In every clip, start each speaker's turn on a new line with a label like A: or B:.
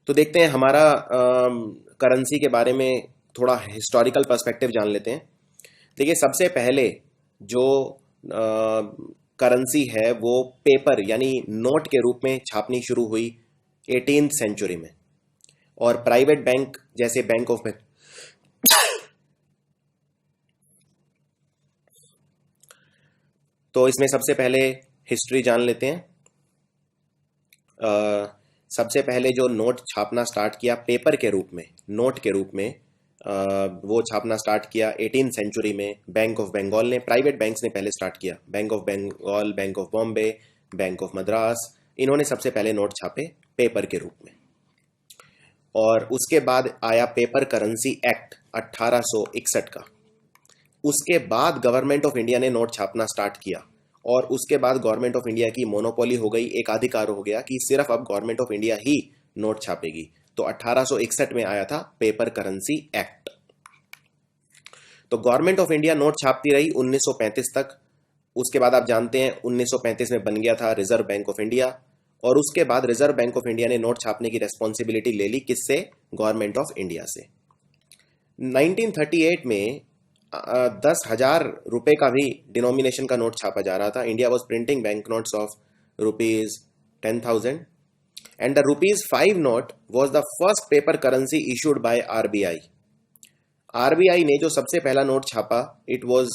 A: तो देखते हैं हमारा करेंसी के बारे में थोड़ा हिस्टोरिकल पर्सपेक्टिव जान लेते हैं। देखिए, सबसे पहले जो करेंसी है वो पेपर यानी नोट के रूप में छापनी शुरू हुई 18th सेंचुरी में, और प्राइवेट बैंक जैसे बैंक ऑफ तो इसमें सबसे पहले हिस्ट्री जान लेते हैं। सबसे पहले जो नोट छापना स्टार्ट किया पेपर के रूप में, नोट के रूप में वो छापना स्टार्ट किया 18th सेंचुरी में बैंक ऑफ बंगाल ने। प्राइवेट बैंक्स ने पहले स्टार्ट किया, bank of Bengal, bank of Bombay, bank of Madras, इन्होंने सबसे पहले नोट छापे पेपर के रूप में। और उसके बाद आया पेपर करेंसी एक्ट 1861 का। उसके बाद गवर्नमेंट ऑफ इंडिया ने नोट छापना स्टार्ट किया, और उसके बाद गवर्नमेंट ऑफ इंडिया की मोनोपोली हो गई, एक अधिकार हो गया कि सिर्फ अब गवर्नमेंट ऑफ इंडिया ही नोट छापेगी। तो 1861 में आया था पेपर करेंसी एक्ट। तो गवर्नमेंट ऑफ इंडिया नोट छापती रही 1935 तक। उसके बाद आप जानते हैं 1935 में बन गया था रिजर्व बैंक ऑफ इंडिया, और उसके बाद रिजर्व बैंक ऑफ इंडिया ने नोट छापने की रेस्पॉन्सिबिलिटी ले ली, किससे? गवर्नमेंट ऑफ इंडिया से। 1938 में 10,000 रुपए का भी डिनोमिनेशन का नोट छापा जा रहा था। India was printing bank notes of ₹10,000 and the ₹5 note was the first paper currency issued by RBI. RBI ने जो सबसे पहला नोट छापा, इट वॉज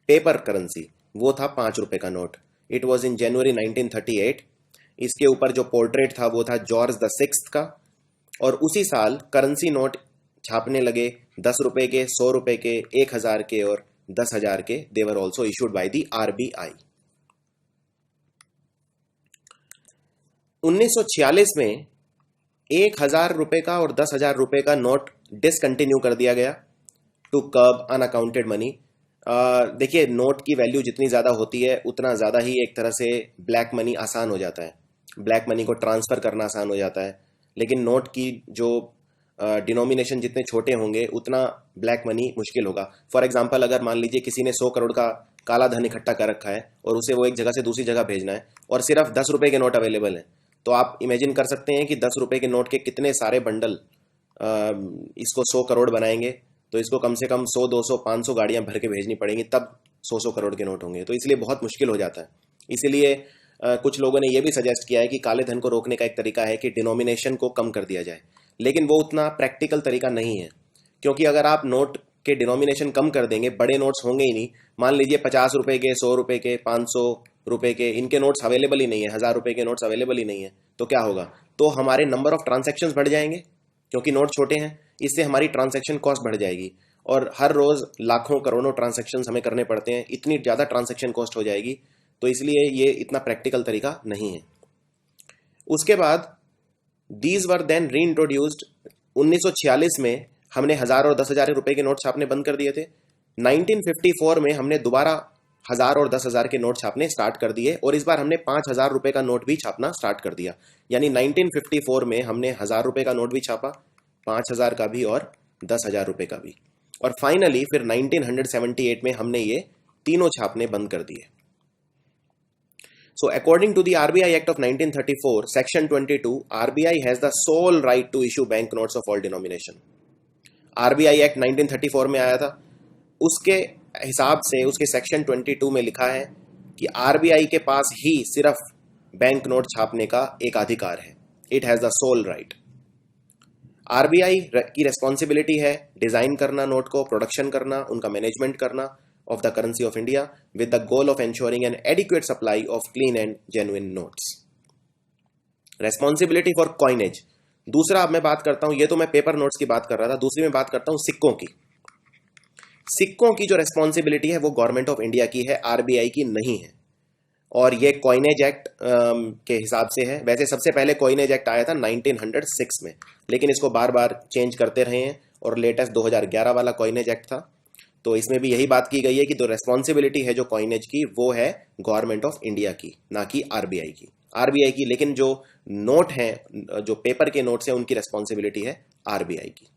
A: पेपर करेंसी, वो था ₹5 का नोट। इट वॉज इन जनवरी 1938। इसके ऊपर जो पोर्ट्रेट था वो था जॉर्ज द सिक्स्थ का। और उसी साल करेंसी नोट छापने लगे 10 रुपए के, 100 रुपए के, 1,000 के और 10,000 के। They were also issued by the RBI। 1946 में 1,000 रुपए का और 10,000 रुपए का नोट डिसकंटिन्यू कर दिया गया टू कर्ब अनअकाउंटेड मनी। देखिए, नोट की वैल्यू जितनी ज़्यादा होती है उतना ज़्यादा ही एक तरह से ब्लैक मनी आसान हो जाता है, ब्लैक मनी को ट्रांसफ़र करना आसान हो जाता है। लेकिन नोट की जो डिनोमिनेशन जितने छोटे होंगे उतना ब्लैक मनी मुश्किल होगा। फॉर एग्जांपल, अगर मान लीजिए किसी ने 100 करोड़ का काला धन इकट्ठा कर रखा है और उसे वो एक जगह से दूसरी जगह भेजना है और सिर्फ 10 रुपए के नोट अवेलेबल हैं, तो आप इमेजिन कर सकते हैं कि 10 रुपए के नोट के कितने सारे बंडल इसको 100 करोड़ बनाएंगे। तो इसको कम से कम 100, 200, 500 गाड़ियां भर के भेजनी पड़ेंगी, तब 100 करोड़ के नोट होंगे। तो इसलिए बहुत मुश्किल हो जाता है। इसीलिए कुछ लोगों ने यह भी सजेस्ट किया है कि काले धन को रोकने का एक तरीका है कि डिनोमिनेशन को कम कर दिया जाए, लेकिन वो उतना प्रैक्टिकल तरीका नहीं है, क्योंकि अगर आप नोट के डिनोमिनेशन कम कर देंगे, बड़े नोट्स होंगे ही नहीं। मान लीजिए 50 रुपए के, 100 रुपए के, 500 रुपए के, इनके नोट्स अवेलेबल ही नहीं है, 1,000 रुपए के नोट्स अवेलेबल ही नहीं है, तो क्या होगा? तो हमारे नंबर ऑफ ट्रांजैक्शंस बढ़ जाएंगे, क्योंकि नोट छोटे हैं। इससे हमारी ट्रांजैक्शन कॉस्ट बढ़ जाएगी, और हर रोज लाखों करोड़ों ट्रांजैक्शंस हमें करने पड़ते हैं, इतनी ज़्यादा ट्रांजैक्शन कॉस्ट हो जाएगी। तो इसलिए ये इतना प्रैक्टिकल तरीका नहीं है। उसके बाद दीज वर देन री इंट्रोड्यूस्ड। 1946 में हमने 1,000 और 10,000 रुपए के नोट छापने बंद कर दिए थे। 1954 में हमने दोबारा 1,000 और 10,000 के नोट छापने स्टार्ट कर दिए, और इस बार हमने 5,000 रुपए का नोट भी छापना स्टार्ट कर दिया। यानी 1954 में हमने 1,000 रुपए का नोट भी छापा, 5,000 का भी और 10,000 रुपए का भी। और फाइनली फिर 1978 में हमने ये तीनों छापने बंद कर दिए। So according to the RBI Act of 1934, Section 22, RBI has the sole right to issue bank notes of all denomination. RBI Act 1934 में आया था, उसके हिसाब से उसके सेक्शन 22 में लिखा है कि RBI के पास ही सिर्फ बैंक नोट छापने का एक अधिकार है। It has the sole right. RBI की रेस्पॉन्सिबिलिटी है डिजाइन करना नोट को, प्रोडक्शन करना, उनका मैनेजमेंट करना of the currency of India with the goal of ensuring an adequate supply of clean and genuine notes. Responsibility for coinage. दूसरा अब मैं बात करता हूं, ये तो मैं पेपर नोट्स की बात कर रहा था, दूसरी मैं बात करता हूं सिक्कों की। सिक्कों की जो रेस्पॉन्सिबिलिटी है वो गवर्नमेंट ऑफ इंडिया की है, आरबीआई की नहीं है। और ये कॉइनेज एक्ट के हिसाब से है। वैसे सबसे पहले कॉइनेज एक्ट आया था 1906 में, लेकिन इसको बार बार चेंज करते रहे हैं, और लेटेस्ट 2011 वाला कॉइनेज एक्ट था। तो इसमें भी यही बात की गई है कि जो रेस्पॉन्सिबिलिटी है जो कॉइनेज की, वो है गवर्नमेंट ऑफ इंडिया की, ना कि आरबीआई की। आरबीआई की, लेकिन जो नोट हैं, जो पेपर के नोट्स हैं, उनकी रेस्पॉन्सिबिलिटी है आरबीआई की।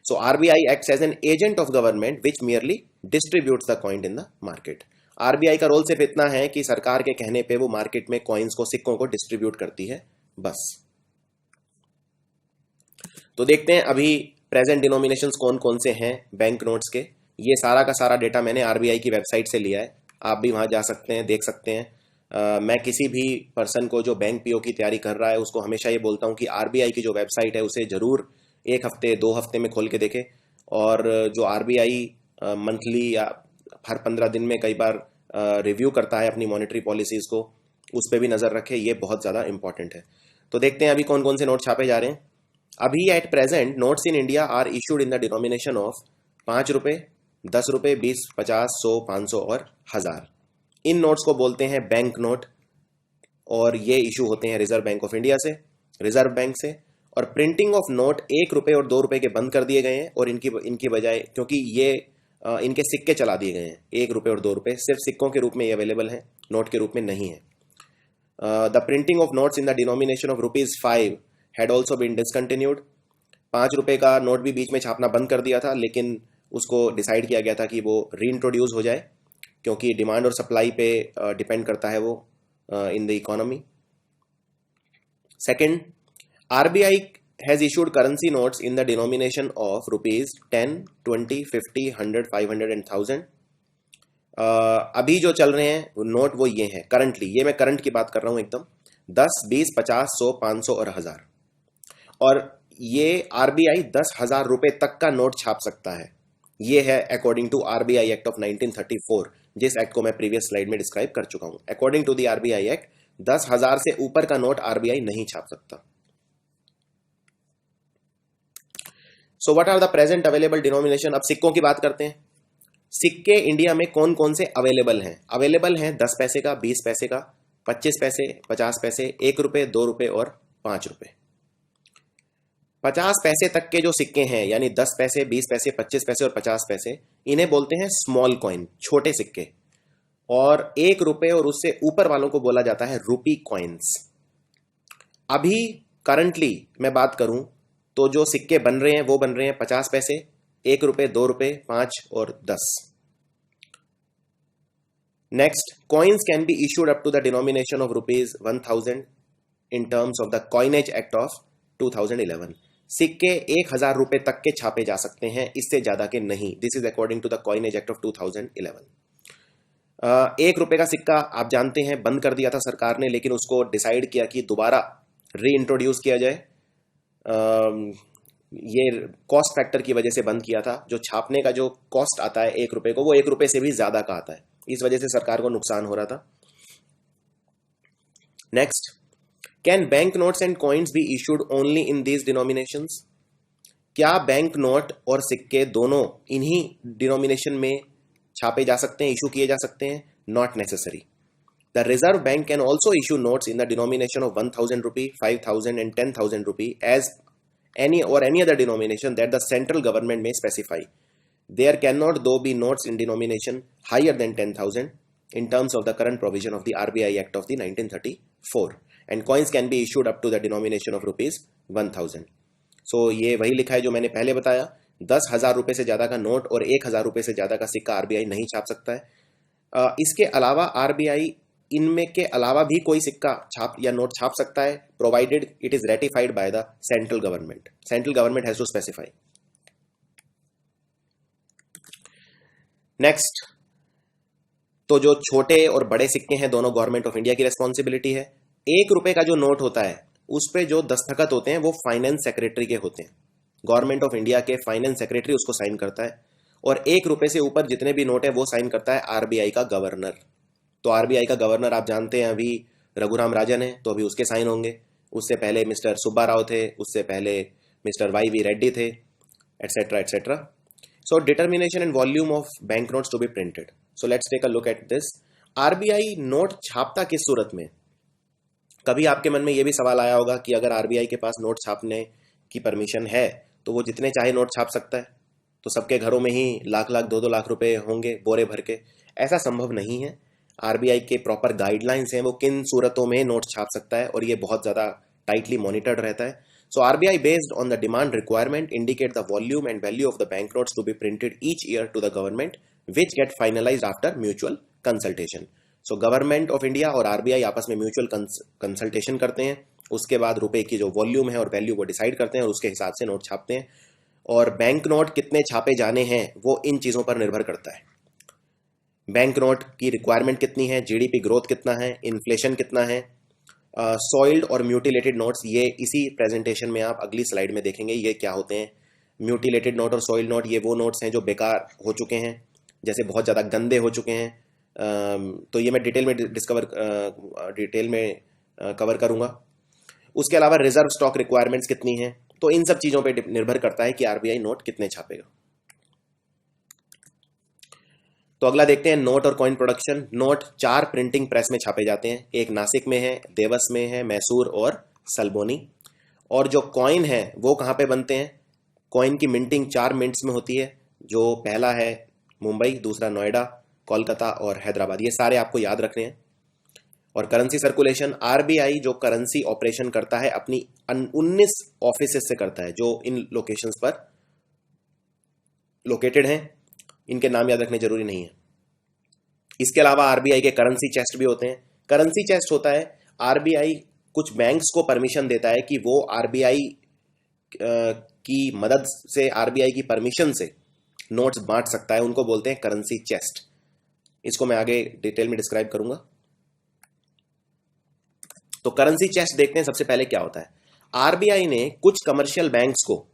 A: So RBI acts as an agent of government which merely distributes the coin in the market. RBI का रोल सिर्फ इतना है कि सरकार के कहने पे वो मार्केट में कॉइन्स को, सिक्कों को डिस्ट्रीब्यूट करती है, बस। तो देखते हैं अभी प्रेजेंट डिनोमिनेशंस कौन कौन से हैं बैंक नोट्स के। ये सारा का सारा डेटा मैंने आरबीआई की वेबसाइट से लिया है, आप भी वहाँ जा सकते हैं, देख सकते हैं। मैं किसी भी पर्सन को जो बैंक पीओ की तैयारी कर रहा है उसको हमेशा ये बोलता हूँ कि आरबीआई की जो वेबसाइट है उसे ज़रूर 1 हफ्ते 2 हफ्ते में खोल के देखे। और जो आरबीआई मंथली या हर 15 दिन में कई बार रिव्यू करता है अपनी मॉनेटरी पॉलिसीज़ को, उस पर भी नज़र रखे, ये बहुत ज़्यादा इंपॉर्टेंट है। तो देखते हैं अभी कौन कौन से नोट छापे जा रहे हैं। अभी at present notes in India are issued in the denomination of 5 रुपये, 10 रुपये, 20, 50, 100, 500 और 1000। इन नोट्स को बोलते हैं बैंक नोट, और ये इशू होते हैं रिजर्व बैंक ऑफ इंडिया से, रिजर्व बैंक से। और प्रिंटिंग ऑफ नोट 1 रुपये और 2 रुपये के बंद कर दिए गए हैं, और इनकी बजाय, क्योंकि ये इनके सिक्के चला दिए गए हैं, 1 रुपये और 2 रुपये सिर्फ सिक्कों के रूप में ये अवेलेबल है, नोट के रूप में नहीं है। The printing of notes in the denomination of ₹5 had also been discontinued. 5 रुपये का नोट भी बीच में छापना बंद कर दिया था, लेकिन उसको डिसाइड किया गया था कि वो रीइंट्रोड्यूस हो जाए, क्योंकि डिमांड और सप्लाई पे डिपेंड करता है वो in the economy. Second, RBI has issued currency notes in the denomination of ₹10, 20, 50, 100, 500 and 1000। अभी जो चल रहे हैं नोट वो ये हैं करंटली, ये मैं करंट की बात कर रहा हूं एकदम, 10, 20, 50, 100, 500 और 1000। और ये आरबीआई 10,000 रुपए तक का नोट छाप सकता है। ये है according to RBI act of 1934, जिस एक्ट को मैं प्रीवियस स्लाइड में डिस्क्राइब कर चुका हूं। According to the RBI act 10,000 से ऊपर का नोट आरबीआई नहीं छाप सकता। So what are the present available denomination. अब सिक्कों की बात करते हैं। सिक्के इंडिया में कौन कौन से अवेलेबल हैं? अवेलेबल हैं 10 पैसे का, 20 पैसे का, 25 पैसे, 50 पैसे, 1 रुपये, 2 रुपये और 5 रुपये। 50 पैसे तक के जो सिक्के हैं, यानी 10 पैसे, 20 पैसे, 25 पैसे और 50 पैसे, इन्हें बोलते हैं स्मॉल कॉइन, छोटे सिक्के। और 1 रुपये और उससे ऊपर वालों को बोला जाता है रूपी कॉइन्स। अभी करंटली मैं बात करूं तो जो सिक्के बन रहे हैं वो बन रहे हैं 50 पैसे, 1 रुपये, 2 रुपये, 5 और 10। Next, coins can be issued up to the denomination of ₹1000 in terms of the coinage act of 2011। सिक्के 1000 रुपए तक के छापे जा सकते हैं, इससे ज्यादा के नहीं। This is according to the coinage act of 2011। 1 रुपए का सिक्का आप जानते हैं बंद कर दिया था सरकार ने, लेकिन उसको डिसाइड किया कि दोबारा री इंट्रोड्यूस किया जाए। ये कॉस्ट फैक्टर की वजह से बंद किया था। जो छापने का जो कॉस्ट आता है 1 रुपए को, वो 1 रुपए से भी ज्यादा का आता है, इस वजह से सरकार को नुकसान हो रहा था। Next, can bank notes and coins be issued only in these denominations. क्या बैंक नोट और सिक्के दोनों इन्हीं डिनोमिनेशन में छापे जा सकते हैं, इशू किए जा सकते हैं? Not necessary. The reserve bank can also issue notes in the denomination of 1000 rupee, 5000 and 10,000 rupee as any or any other denomination that the central government may specify. There cannot though be notes in denomination higher than 10,000 in terms of the current provision of the RBI Act of the 1934, and coins can be issued up to the denomination of ₹1000. So ये वही लिखा है जो मैंने पहले बताया, 10,000 रुपए से ज्यादा का नोट और 1,000 रुपए से ज्यादा का सिक्का आरबीआई नहीं छाप सकता है। इसके अलावा आरबीआई इनमें के अलावा भी कोई सिक्का छाप या नोट छाप सकता है, provided it is ratified by the central government. Central government has to specify. Next, तो जो छोटे और बड़े सिक्के हैं दोनों गवर्नमेंट ऑफ इंडिया की रेस्पॉन्सिबिलिटी है। 1 रुपए का जो नोट होता है उस पे जो दस्तखत होते हैं वो फाइनेंस सेक्रेटरी के होते हैं। गवर्नमेंट ऑफ इंडिया के फाइनेंस सेक्रेटरी उसको साइन करता है, और 1 रुपए से ऊपर जितने भी नोट है वो साइन करता है आरबीआई का गवर्नर। तो आरबीआई का गवर्नर आप जानते हैं अभी रघुराम राजन है, तो अभी उसके साइन होंगे। उससे पहले मिस्टर सुब्बा राव थे, उससे पहले मिस्टर YV रेड्डी थे, etcetera etcetera. So determination and volume of bank notes to be printed. So let's take a look at this. RBI note छापता किस सूरत में? कभी आपके मन में यह भी सवाल आया होगा कि अगर आरबीआई के पास नोट छापने की परमिशन है तो वो जितने चाहे नोट छाप सकता है, तो सबके घरों में ही लाख लाख 2-2 लाख रुपए होंगे बोरे भर के। ऐसा संभव नहीं है। आरबीआई के प्रॉपर गाइडलाइंस हैं वो किन सूरतों में नोट छाप सकता है, और ये बहुत ज्यादा टाइटली मॉनिटर्ड रहता है। So RBI based on the demand requirement indicate the volume and value of the bank notes to be printed each year to the government which get finalised after mutual consultation. So government of India और RBI आपस में mutual consultation करते हैं उसके बाद रुपए की जो वॉल्यूम है और वैल्यू वो डिसाइड करते हैं और उसके हिसाब से नोट छापते हैं। और बैंक नोट कितने छापे जाने हैं वो इन चीज़ों पर निर्भर करता है। बैंक नोट की रिक्वायरमेंट कितनी है, जीडीपी ग्रोथ कितना है, इन्फ्लेशन कितना है। सॉइल्ड और म्यूटिलेटेड नोट्स ये इसी प्रेजेंटेशन में आप अगली स्लाइड में देखेंगे ये क्या होते हैं। म्यूटिलेटेड नोट और सॉइल्ड नोट ये वो नोट्स हैं जो बेकार हो चुके हैं, जैसे बहुत ज़्यादा गंदे हो चुके हैं। तो ये मैं डिटेल में कवर करूंगा। उसके अलावा रिजर्व स्टॉक रिक्वायरमेंट्स कितनी हैं, तो इन सब चीज़ों पे निर्भर करता है कि आरबीआई नोट कितने छापेगा। तो अगला देखते हैं नोट और coin production. Note 4 printing press में छापे जाते हैं, एक नासिक में है, देवस में है, मैसूर और सलबोनी। और जो कॉइन है वो कहाँ पे बनते हैं? कॉइन की मिंटिंग 4 मिंट्स में होती है, जो पहला है मुंबई, दूसरा नोएडा, कोलकाता और हैदराबाद। ये सारे आपको याद रखने हैं। और करेंसी सर्कुलेशन, आरबीआई जो करेंसी ऑपरेशन करता है अपनी 19 ऑफिसेस से करता है जो इन लोकेशंस पर लोकेटेड हैं। इनके नाम याद रखने जरूरी नहीं है। इसके अलावा आरबीआई के करेंसी चेस्ट भी होते हैं। करेंसी चेस्ट होता है, आरबीआई कुछ बैंक्स को परमिशन देता है कि वो आरबीआई की मदद से, आरबीआई की परमिशन से नोट्स बांट सकता है, उनको बोलते हैं करेंसी चेस्ट। इसको मैं आगे डिटेल में डिस्क्राइब करूंगा। तो करेंसी चेस्ट देखते हैं सबसे पहले क्या होता है। आरबीआई ने कुछ कमर्शियल बैंक्स को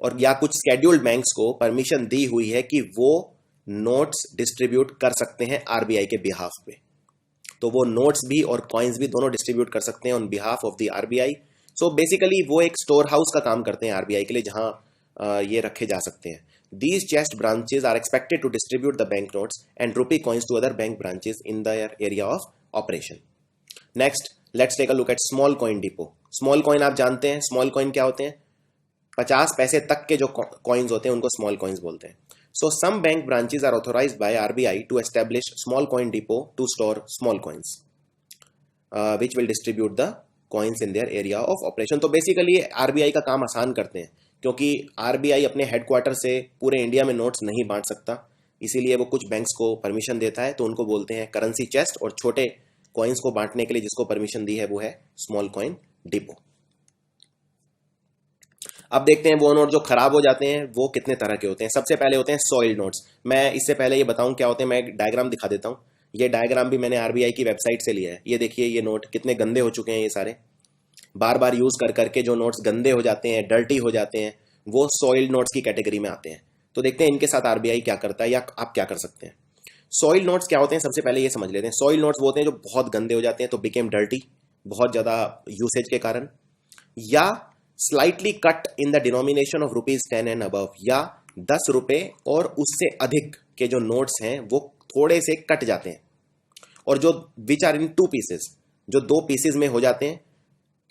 A: और या कुछ स्केड्यूल्ड बैंक्स को परमिशन दी हुई है कि वो नोट्स डिस्ट्रीब्यूट कर सकते हैं आरबीआई के बिहाफ पे। तो वो नोट्स भी और कॉइन्स भी दोनों डिस्ट्रीब्यूट कर सकते हैं on behalf of the RBI. So basically वो एक स्टोर हाउस का काम करते हैं आरबीआई के लिए, जहां ये रखे जा सकते हैं। These chest branches are expected to distribute the bank notes and rupee coins to other bank branches in the area of operation. Next let's take a look at small coin depot. Small coin आप जानते हैं, small coin क्या होते हैं? 50 पैसे तक के जो कॉइन्स होते हैं उनको स्मॉल कॉइन्स बोलते हैं। So some bank branches are authorised by RBI to establish small coin depot to store small coins which will distribute the coins in their area of operation. तो बेसिकली आरबीआई का काम आसान करते हैं, क्योंकि RBI अपने हेडक्वार्टर से पूरे इंडिया में नोट्स नहीं बांट सकता, इसीलिए वो कुछ बैंक्स को परमिशन देता है, तो उनको बोलते हैं करेंसी चेस्ट। और छोटे कॉइन्स को बांटने के लिए जिसको परमिशन दी है वो है स्मॉल कॉइन डिपो। अब देखते हैं वो नोट जो खराब हो जाते हैं वो कितने तरह के होते हैं। सबसे पहले होते हैं सॉइल्ड नोट्स। मैं इससे पहले ये बताऊं क्या होते हैं, मैं एक डायग्राम दिखा देता हूं। ये डायग्राम भी मैंने आरबीआई की वेबसाइट से लिया है। ये देखिए, ये नोट कितने गंदे हो चुके हैं। ये सारे बार बार यूज कर करके जो नोट्स गंदे हो जाते हैं, डर्टी हो जाते हैं, वो सॉइल्ड नोट्स की कैटेगरी में आते हैं। तो देखते हैं इनके साथ आरबीआई क्या करता है या आप क्या कर सकते हैं। सॉइल्ड नोट्स क्या होते हैं, सबसे पहले ये समझ लेते हैं। सॉइल्ड नोट्स वो होते हैं जो बहुत गंदे हो जाते हैं, तो बिकेम डर्टी, बहुत ज्यादा यूसेज के कारण, या slightly cut in the denomination of ₹10 and above, या 10 रुपए और उससे अधिक के जो नोट्स हैं वो थोड़े से कट जाते हैं, और जो विच आर इन 2 पीसेस, जो 2 पीसेस में हो जाते हैं,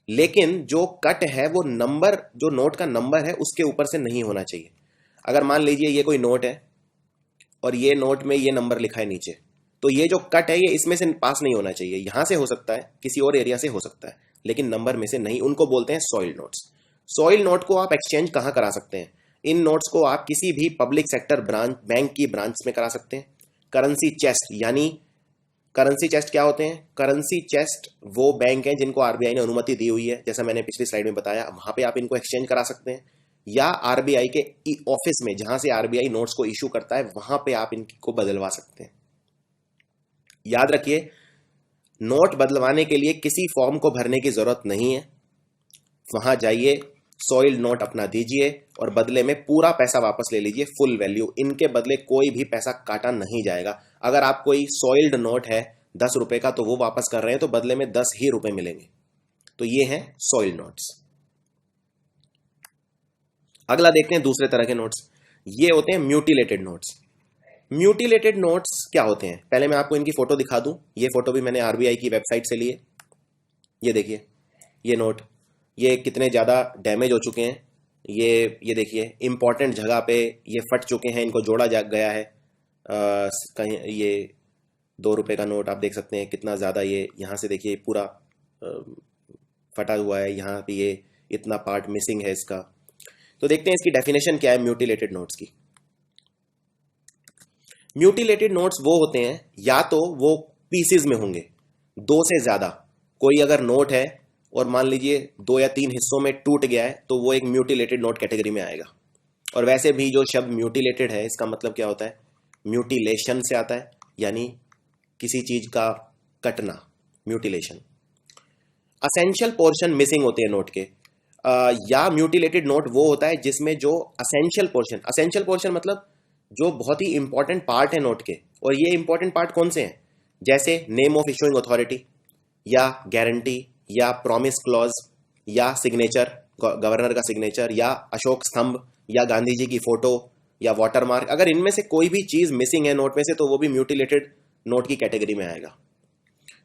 A: लेकिन जो कट है वो नंबर, जो नोट का नंबर है उसके ऊपर से नहीं होना चाहिए। अगर मान लीजिए ये कोई नोट है और ये नोट में ये नंबर लिखा है नीचे, तो ये जो कट है ये इसमें से पास नहीं होना चाहिए। यहां से हो सकता है, किसी और एरिया से हो सकता है, लेकिन नंबर में से नहीं। उनको बोलते हैं सॉइल्ड नोट्स। सॉइल्ड नोट को आप एक्सचेंज कहां करा सकते हैं? इन नोट्स को आप किसी भी पब्लिक सेक्टर ब्रांच, बैंक की ब्रांच में करा सकते हैं। करेंसी चेस्ट, यानी करेंसी चेस्ट क्या होते हैं? करेंसी चेस्ट वो बैंक हैं जिनको आरबीआई ने अनुमति दी हुई है, जैसा मैंने पिछली स्लाइड में बताया, वहां पे आप इनको एक्सचेंज करा सकते हैं। या आरबीआई के ऑफिस में, जहां से आरबीआई नोट्स को इशू करता है, वहां पे आप इनको बदलवा सकते हैं। याद रखिए, नोट बदलवाने के लिए किसी फॉर्म को भरने की जरूरत नहीं है। वहां जाइए, सॉइल्ड नोट अपना दीजिए और बदले में पूरा पैसा वापस ले लीजिए, फुल वैल्यू। इनके बदले कोई भी पैसा काटा नहीं जाएगा। अगर आप कोई सॉइल्ड नोट है 10 रुपए का, तो वो वापस कर रहे हैं तो बदले में 10 ही रुपए मिलेंगे। तो ये है सॉइल्ड नोट्स। अगला देखते हैं दूसरे तरह के नोट्स। ये होते हैं म्यूटिलेटेड नोट्स। म्यूटिलेटेड नोट्स क्या होते हैं? पहले मैं आपको इनकी फोटो दिखा दूं। ये फोटो भी मैंने आरबीआई की वेबसाइट से ली है। ये देखिए, ये नोट, ये कितने ज्यादा डैमेज हो चुके हैं। ये देखिए, इंपॉर्टेंट जगह पे ये फट चुके हैं, इनको जोड़ा जा गया है। कहीं ये 2 रुपए का नोट आप देख सकते हैं कितना ज्यादा, ये यहां से देखिए पूरा फटा हुआ है, यहाँ पे ये इतना पार्ट मिसिंग है इसका। तो देखते हैं इसकी डेफिनेशन क्या है म्यूटिलेटेड नोट्स की। म्यूटिलेटेड नोट्स वो होते हैं, या तो वो पीसेस में होंगे, 2 से ज्यादा। कोई अगर नोट है और मान लीजिए 2 या 3 हिस्सों में टूट गया है तो वो एक म्यूटिलेटेड नोट कैटेगरी में आएगा। और वैसे भी जो शब्द म्यूटिलेटेड है इसका मतलब क्या होता है, म्यूटिलेशन से आता है, यानी किसी चीज का कटना, म्यूटिलेशन। असेंशियल पोर्शन मिसिंग होते हैं नोट के, या म्यूटिलेटेड नोट वो होता है जिसमें जो असेंशियल पोर्शन मतलब जो बहुत ही इंपॉर्टेंट पार्ट है नोट के, और ये इंपॉर्टेंट पार्ट कौन से हैं, जैसे नेम ऑफ इशुइंग अथॉरिटी या गारंटी या प्रॉमिस क्लॉज या सिग्नेचर, गवर्नर का सिग्नेचर या अशोक स्तंभ या गांधी जी की फोटो या वाटरमार्क, अगर इनमें से कोई भी चीज मिसिंग है नोट में से तो वो भी म्यूटिलेटेड नोट की कैटेगरी में आएगा।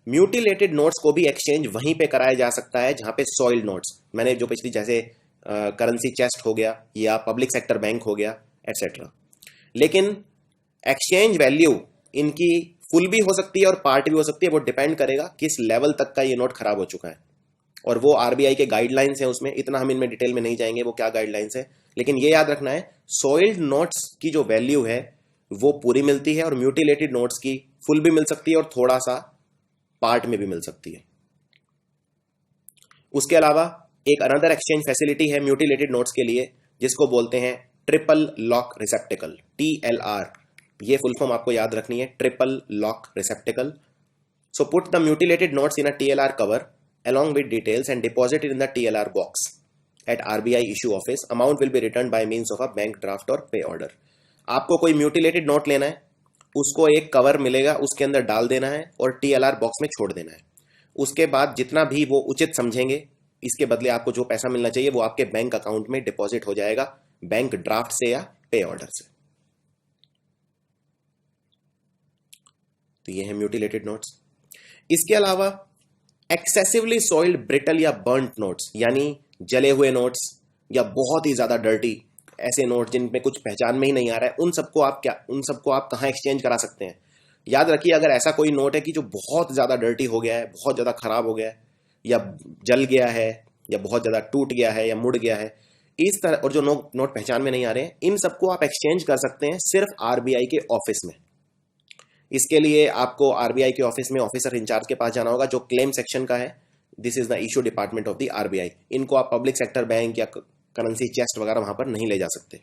A: म्यूटिलेटेड नोट्स को भी एक्सचेंज वहीं पे कराया जा सकता है जहां पे सॉइल्ड नोट्स, मैंने जो पिछली जैसे करेंसी चेस्ट हो गया या पब्लिक सेक्टर बैंक हो गया एटसेट्रा। लेकिन एक्सचेंज वैल्यू इनकी फुल भी हो सकती है और पार्ट भी हो सकती है, वो डिपेंड करेगा किस लेवल तक का ये नोट खराब हो चुका है, और वो आरबीआई के गाइडलाइंस हैं उसमें, इतना हम इनमें डिटेल में नहीं जाएंगे वो क्या गाइडलाइंस है। लेकिन ये याद रखना है सॉइल्ड नोट्स की जो वैल्यू है वो पूरी मिलती है और म्यूटिलेटेड नोट्स की फुल भी मिल सकती है और थोड़ा सा पार्ट में भी मिल सकती है। उसके अलावा एक अनदर एक्सचेंज फैसिलिटी है म्यूटिलेटेड नोट्स के लिए जिसको बोलते हैं ट्रिपल लॉक रिसेप्टिकल, TLR। ये फुल फॉर्म आपको याद रखनी है, triple lock रिसेप्टिकल। So put the mutilated notes in a TLR cover along with details and deposit it in the TLR box at RBI issue office. Amount will be returned by means of a bank draft or pay order. आपको कोई mutilated note लेना है, उसको एक cover मिलेगा उसके अंदर डाल देना है और TLR बॉक्स में छोड़ देना है। उसके बाद जितना भी वो उचित समझेंगे इसके बदले आपको जो पैसा मिलना चाहिए वो आपके बैंक अकाउंट में डिपॉजिट हो जाएगा, बैंक ड्राफ्ट से या पे ऑर्डर से। तो ये है म्यूटिलेटेड नोट्स। इसके अलावा एक्सेसिवली सॉइल्ड ब्रिटल या बर्न्ट नोट्स, यानी जले हुए नोट्स या बहुत ही ज्यादा डर्टी ऐसे नोट जिनमें कुछ पहचान में ही नहीं आ रहा है, उन सबको आप कहां एक्सचेंज करा सकते हैं। याद रखिए अगर ऐसा कोई नोट है कि जो बहुत ज्यादा डर्टी हो गया है, बहुत ज्यादा खराब हो गया है या जल गया है या बहुत ज्यादा टूट गया है या मुड़ गया है, इस तरह, और जो नोट पहचान में नहीं आ रहे हैं, इन सबको आप एक्सचेंज कर सकते हैं सिर्फ आरबीआई के ऑफिस में। इसके लिए आपको आरबीआई के ऑफिस में ऑफिसर इंचार्ज के पास जाना होगा जो क्लेम सेक्शन का है। This is the issue department of the RBI. इनको आप पब्लिक सेक्टर बैंक या करेंसी चेस्ट वगैरह वहां पर नहीं ले जा सकते।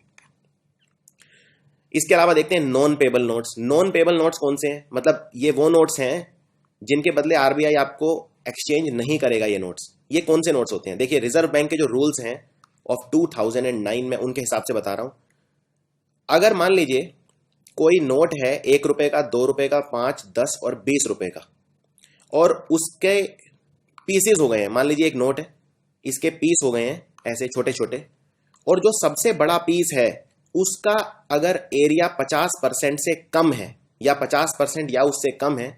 A: इसके अलावा देखते हैं non payable notes. Non payable notes कौन से हैं, मतलब ये वो नोट्स हैं जिनके बदले आरबीआई आपको एक्सचेंज नहीं करेगा। ये नोट्स, ये कौन से नोट्स होते हैं, देखिए रिजर्व बैंक के जो रूल्स हैं ऑफ 2009 में उनके हिसाब से बता रहा हूं। अगर मान लीजिए कोई नोट है 1 रुपए का, 2 रुपए का, 5, 10 और 20 रुपए का, और उसके पीसेस हो गए हैं, मान लीजिए एक नोट है, इसके पीस हो गए हैं ऐसे छोटे छोटे, और जो सबसे बड़ा पीस है उसका अगर एरिया 50% से कम है या 50% या उससे कम है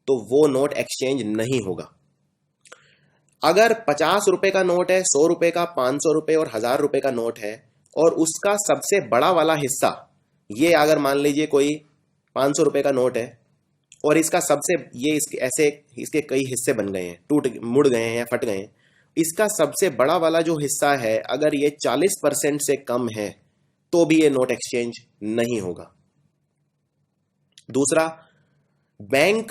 A: तो वो नोट एक्सचेंज नहीं होगा। अगर 50 रुपए का नोट है, 100 रुपए का, 500 रुपए और 1000 रुपए का नोट है, और उसका सबसे बड़ा वाला हिस्सा, ये अगर मान लीजिए कोई 500 रुपए का नोट है और इसका सबसे, ये इसके कई हिस्से बन गए हैं, मुड़ गए हैं या फट गए हैं, इसका सबसे बड़ा वाला जो हिस्सा है अगर ये 40% से कम है तो भी ये नोट एक्सचेंज नहीं होगा। दूसरा, बैंक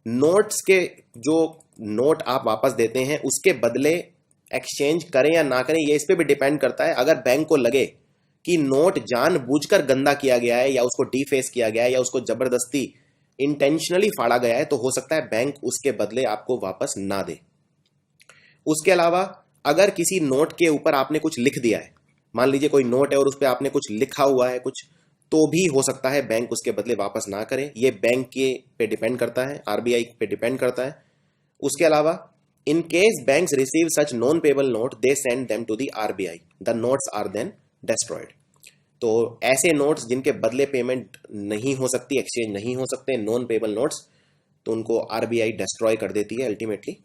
A: नोट्स के जो नोट आप वापस देते हैं उसके बदले एक्सचेंज करें या ना करें, ये इस पे भी डिपेंड करता है। अगर बैंक को लगे कि नोट जानबूझकर गंदा किया गया है या उसको डीफेस किया गया है या उसको जबरदस्ती इंटेंशनली फाड़ा गया है तो हो सकता है बैंक उसके बदले आपको वापस ना दे। उसके अलावा अगर किसी नोट के ऊपर आपने कुछ लिख दिया है, मान लीजिए कोई नोट है और उस पर आपने कुछ लिखा हुआ है कुछ, तो भी हो सकता है बैंक उसके बदले वापस ना करे। ये बैंक के पे डिपेंड करता है, आरबीआई पे डिपेंड करता है। उसके अलावा in case banks receive such non payable note they send them to the RBI, the notes are then destroyed. तो ऐसे नोट्स जिनके बदले पेमेंट नहीं हो सकती, एक्सचेंज नहीं हो सकते, नॉन पेबल नोट्स, तो उनको आरबीआई डिस्ट्रॉय कर देती है अल्टीमेटली।